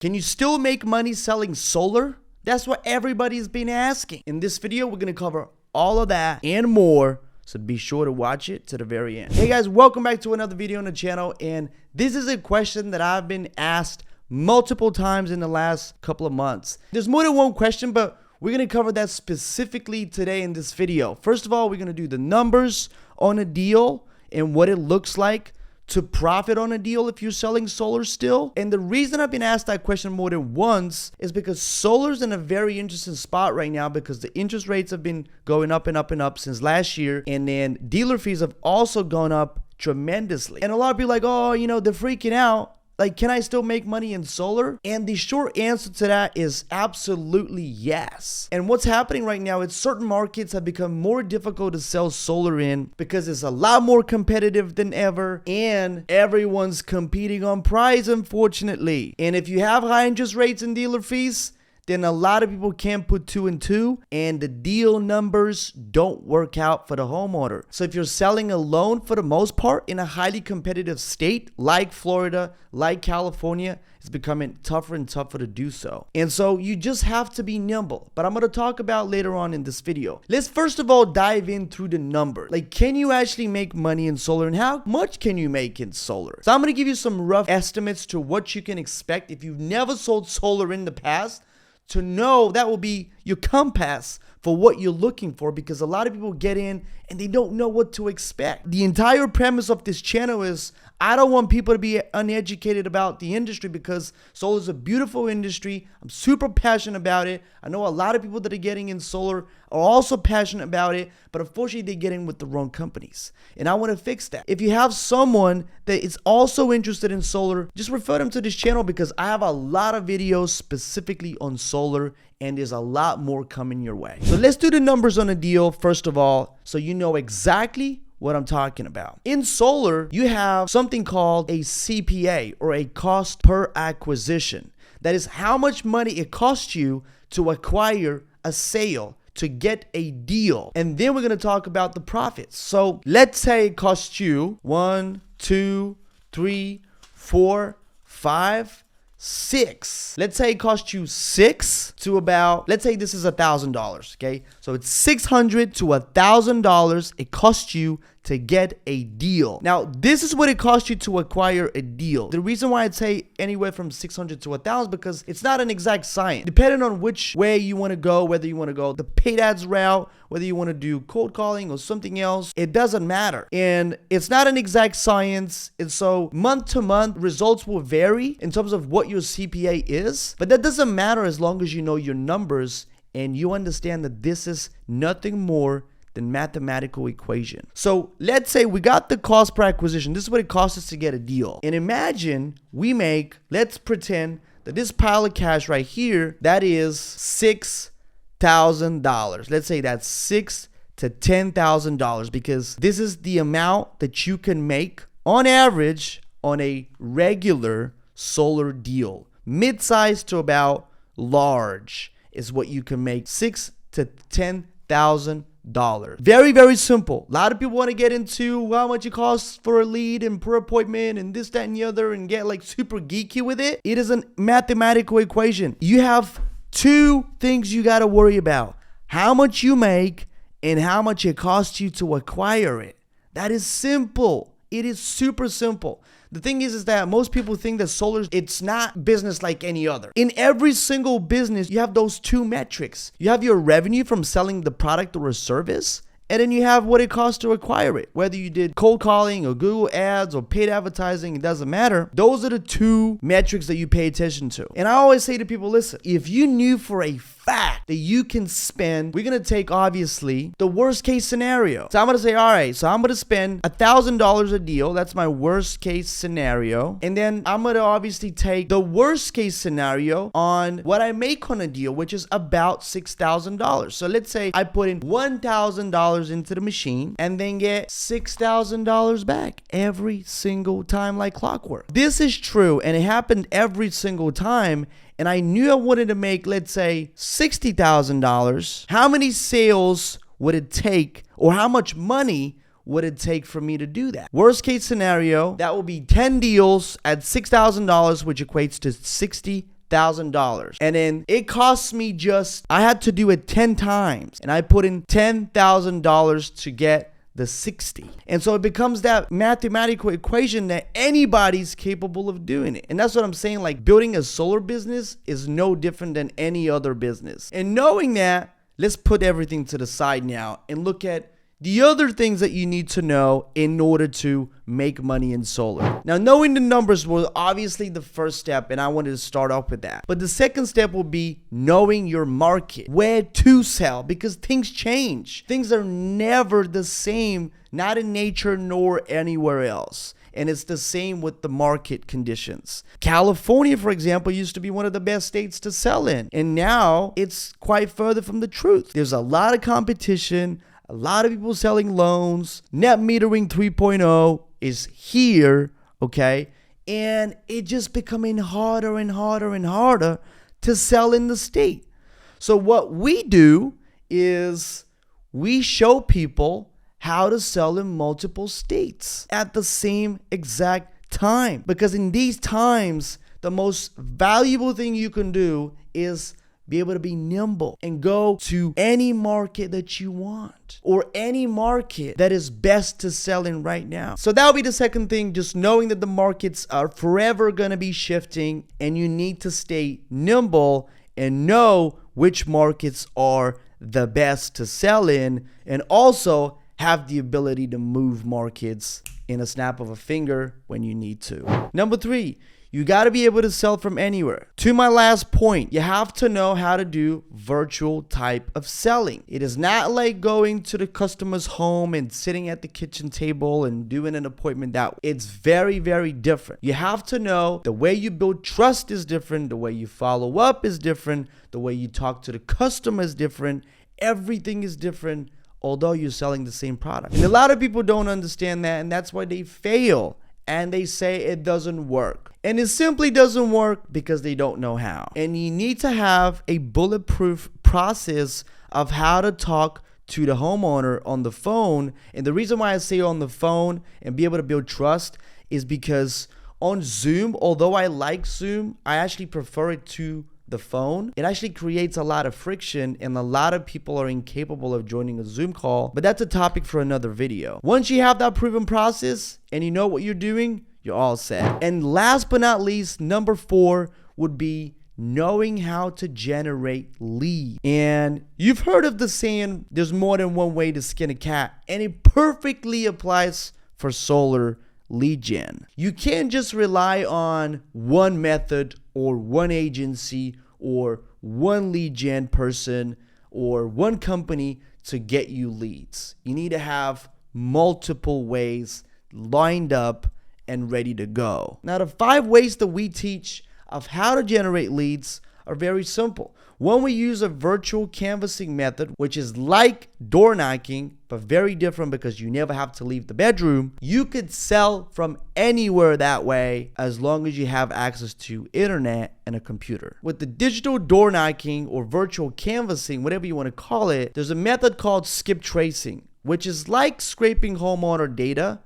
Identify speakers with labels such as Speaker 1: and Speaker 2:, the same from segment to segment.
Speaker 1: Can you still make money selling solar? That's what everybody's been asking. In this video, we're going to cover all of that and more. So be sure to watch it to the very end. Hey guys, welcome back to another video on the channel. And this is a question that I've been asked multiple times in the last couple of months. There's more than one question, but we're going to cover that specifically today in this video. First of all, we're going to do the numbers on a deal and what it looks like to profit on a deal if you're selling solar still. And the reason I've been asked that question more than once is because solar's in a very interesting spot right now because the interest rates have been going up and up and up since last year. And then dealer fees have also gone up tremendously. And a lot of people are like, oh, they're freaking out. Like, can I still make money in solar? And the short answer to that is absolutely yes. And what's happening right now is certain markets have become more difficult to sell solar in because it's a lot more competitive than ever and everyone's competing on price, unfortunately. And if you have high interest rates and dealer fees, then a lot of people can't put two and two and the deal numbers don't work out for the homeowner. So if you're selling a loan for the most part in a highly competitive state like Florida, like California, it's becoming tougher and tougher to do so. And so you just have to be nimble. But I'm going to talk about later on in this video. Let's first of all dive in through the numbers. Like, can you actually make money in solar and how much can you make in solar? So I'm going to give you some rough estimates to what you can expect if you've never sold solar in the past, to know that will be your compass for what you're looking for, because a lot of people get in and they don't know what to expect. The entire premise of this channel is I don't want people to be uneducated about the industry because solar is a beautiful industry. I'm super passionate about it. I know a lot of people that are getting in solar are also passionate about it, but unfortunately they get in with the wrong companies. And I want to fix that. If you have someone that is also interested in solar, just refer them to this channel because I have a lot of videos specifically on solar and there's a lot more coming your way. So let's do the numbers on a deal first of all, so you know exactly what I'm talking about. In solar, you have something called a CPA, or a cost per acquisition. That is how much money it costs you to acquire a sale, to get a deal. And then we're going to talk about the profits. So let's say it costs you 1, 2, 3, 4, 5, 6. Let's say it costs you 6 to about, let's say this is $1,000. Okay. So it's $600 to $1,000. It costs you to get a deal. Now, this is what it costs you to acquire a deal. The reason why I'd say anywhere from $600 to $1,000 because it's not an exact science. Depending on which way you want to go, whether you want to go the paid ads route, whether you want to do cold calling or something else, it doesn't matter. And it's not an exact science. And so month to month, results will vary in terms of what your CPA is. But that doesn't matter as long as you know your numbers and you understand that this is nothing more than mathematical equation. So let's say we got the cost per acquisition. This is what it costs us to get a deal. And imagine we make, let's pretend that this pile of cash right here, that is $6,000. Let's say that's $6,000 to $10,000 because this is the amount that you can make on average on a regular solar deal. Mid-size to about large is what you can make. $6,000 to $10,000. Very, very simple. A lot of people want to get into how much it costs for a lead and per appointment and this, that, and the other and get like super geeky with it. It is a mathematical equation. You have two things you got to worry about: how much you make and how much it costs you to acquire it. That is simple. It is super simple. The thing is that most people think that solar, it's not business like any other. In every single business, you have those two metrics. You have your revenue from selling the product or a service, and then you have what it costs to acquire it. Whether you did cold calling or Google ads or paid advertising, it doesn't matter. Those are the two metrics that you pay attention to. And I always say to people, listen, if you knew for a fact that you can spend, we're going to take obviously the worst case scenario. So I'm going to say, all right, so I'm going to spend $1,000 a deal. That's my worst case scenario. And then I'm going to obviously take the worst case scenario on what I make on a deal, which is about $6,000. So let's say I put in $1,000 into the machine and then get $6,000 back every single time like clockwork. This is true, and it happened every single time. And I knew I wanted to make, let's say, $60,000. How many sales would it take, or how much money would it take for me to do that? Worst case scenario, that will be 10 deals at $6,000, which equates to $10,000. And then it cost me I had to do it 10 times. And I put in $10,000 to get the 60. And so it becomes that mathematical equation that anybody's capable of doing it. And that's what I'm saying. Like, building a solar business is no different than any other business. And knowing that, let's put everything to the side now and look at the other things that you need to know in order to make money in solar. Now, knowing the numbers was obviously the first step, and I wanted to start off with that. But the second step will be knowing your market, where to sell, because things change. Things are never the same, not in nature nor anywhere else. And it's the same with the market conditions. California, for example, used to be one of the best states to sell in. And now it's quite further from the truth. There's a lot of competition. A lot of people selling loans. Net metering 3.0 is here, okay? And it just becoming harder and harder and harder to sell in the state. So what we do is we show people how to sell in multiple states at the same exact time. Because in these times, the most valuable thing you can do is be able to be nimble and go to any market that you want or any market that is best to sell in right now. So that'll be the second thing, just knowing that the markets are forever going to be shifting and you need to stay nimble and know which markets are the best to sell in, and also have the ability to move markets in a snap of a finger when you need to. Number 3, you got to be able to sell from anywhere. To my last point, you have to know how to do virtual type of selling. It is not like going to the customer's home and sitting at the kitchen table and doing an appointment that way. It's very, very different. You have to know the way you build trust is different. The way you follow up is different. The way you talk to the customer is different. Everything is different, although you're selling the same product. And a lot of people don't understand that, and that's why they fail. And they say it doesn't work. And it simply doesn't work because they don't know how. And you need to have a bulletproof process of how to talk to the homeowner on the phone. And the reason why I say on the phone and be able to build trust is because on Zoom, although I like Zoom, I actually prefer it to the phone. It actually creates a lot of friction, and a lot of people are incapable of joining a Zoom call, but that's a topic for another video. Once you have that proven process and you know what you're doing, you're all set. And last but not least, number 4 would be knowing how to generate leads. And you've heard of the saying, there's more than one way to skin a cat, and it perfectly applies for solar lead gen. You can't just rely on one method or one agency or one lead gen person or one company to get you leads. You need to have multiple ways lined up and ready to go. Now, the 5 ways that we teach of how to generate leads are very simple. One, we use a virtual canvassing method, which is like door knocking, but very different because you never have to leave the bedroom. You could sell from anywhere that way as long as you have access to internet and a computer. With the digital door knocking or virtual canvassing, whatever you want to call it, there's a method called skip tracing, which is like scraping homeowner data,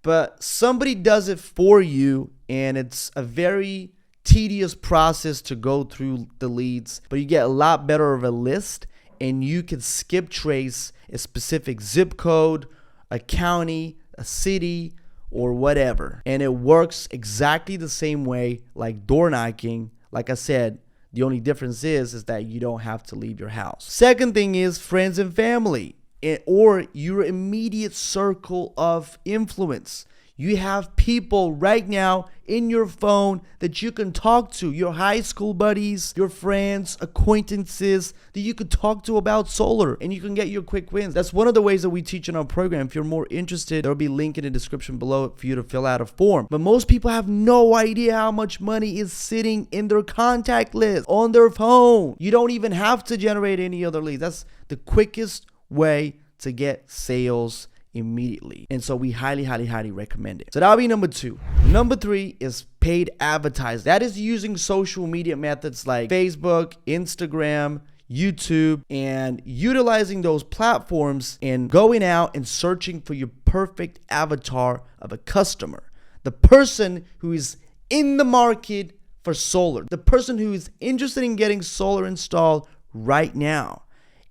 Speaker 1: but somebody does it for you, and it's a very tedious process to go through the leads, but you get a lot better of a list, and you can skip trace a specific zip code, a county, a city, or whatever. And it works exactly the same way like door knocking. Like I said, the only difference is that you don't have to leave your house. Second thing is friends and family, or your immediate circle of influence. You have people right now in your phone that you can talk to, your high school buddies, your friends, acquaintances that you could talk to about solar, and you can get your quick wins. That's one of the ways that we teach in our program. If you're more interested, there'll be a link in the description below for you to fill out a form. But most people have no idea how much money is sitting in their contact list on their phone. You don't even have to generate any other leads. That's the quickest way to get sales immediately. And so we highly recommend it. So that'll be number 2. Number 3 is paid advertising. That is using social media methods like Facebook, Instagram, YouTube, and utilizing those platforms and going out and searching for your perfect avatar of a customer. The person who is in the market for solar, the person who is interested in getting solar installed right now.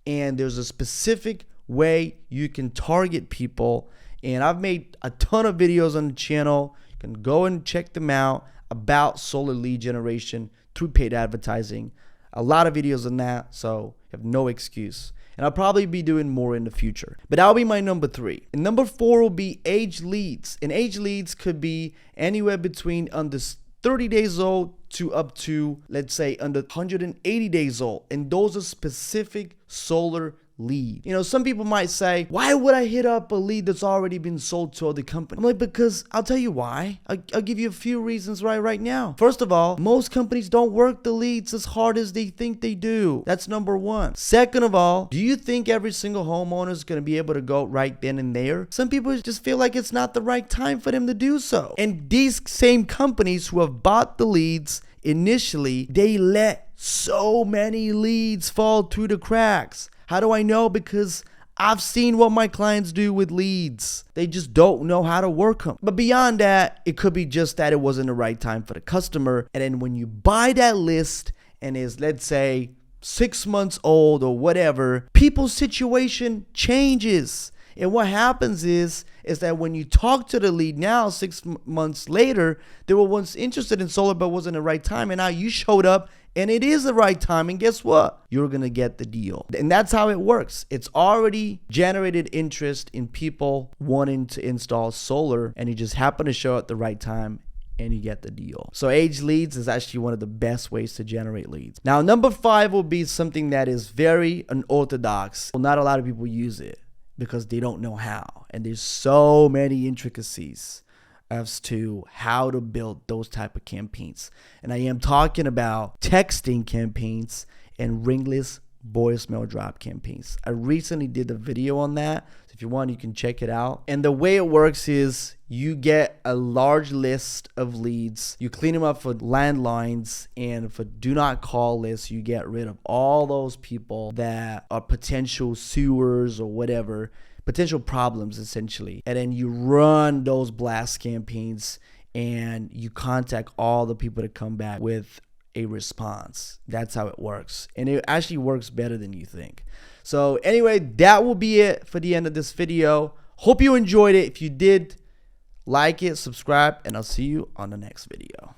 Speaker 1: And there's a specific way you can target people. And I've made a ton of videos on the channel. You can go and check them out about solar lead generation through paid advertising. A lot of videos on that, so you have no excuse. And I'll probably be doing more in the future. But that'll be my number 3. And number 4 will be age leads. And age leads could be anywhere between under 30 days old to up to, let's say, under 180 days old. And those are specific solar lead. You know, some people might say, why would I hit up a lead that's already been sold to other company? I'm like, because I'll tell you why. I'll give you a few reasons right now. First of all, most companies don't work the leads as hard as they think they do. That's number 1. Second of all, do you think every single homeowner is going to be able to go right then and there? Some people just feel like it's not the right time for them to do so. And these same companies who have bought the leads initially, they let so many leads fall through the cracks. How do I know? Because I've seen what my clients do with leads. They just don't know how to work them. But beyond that, it could be just that it wasn't the right time for the customer. And then when you buy that list and is, let's say, 6 months old or whatever, people's situation changes. And what happens is that when you talk to the lead now, 6 months later, they were once interested in solar but wasn't the right time. And now you showed up and it is the right time. And guess what? You're going to get the deal. And that's how it works. It's already generated interest in people wanting to install solar. And you just happen to show up at the right time and you get the deal. So age leads is actually one of the best ways to generate leads. Now, number 5 will be something that is very unorthodox. Well, not a lot of people use it because they don't know how. And there's so many intricacies as to how to build those type of campaigns. And I am talking about texting campaigns and ringless voicemail drop campaigns. I recently did a video on that. So if you want, you can check it out. And the way it works is you get a large list of leads. You clean them up for landlines, and for do not call lists, you get rid of all those people that are potential sewers or whatever, potential problems essentially. And then you run those blast campaigns and you contact all the people that come back with a response. That's how it works. And it actually works better than you think. So anyway, that will be it for the end of this video. Hope you enjoyed it. If you did, like it, subscribe, and I'll see you on the next video.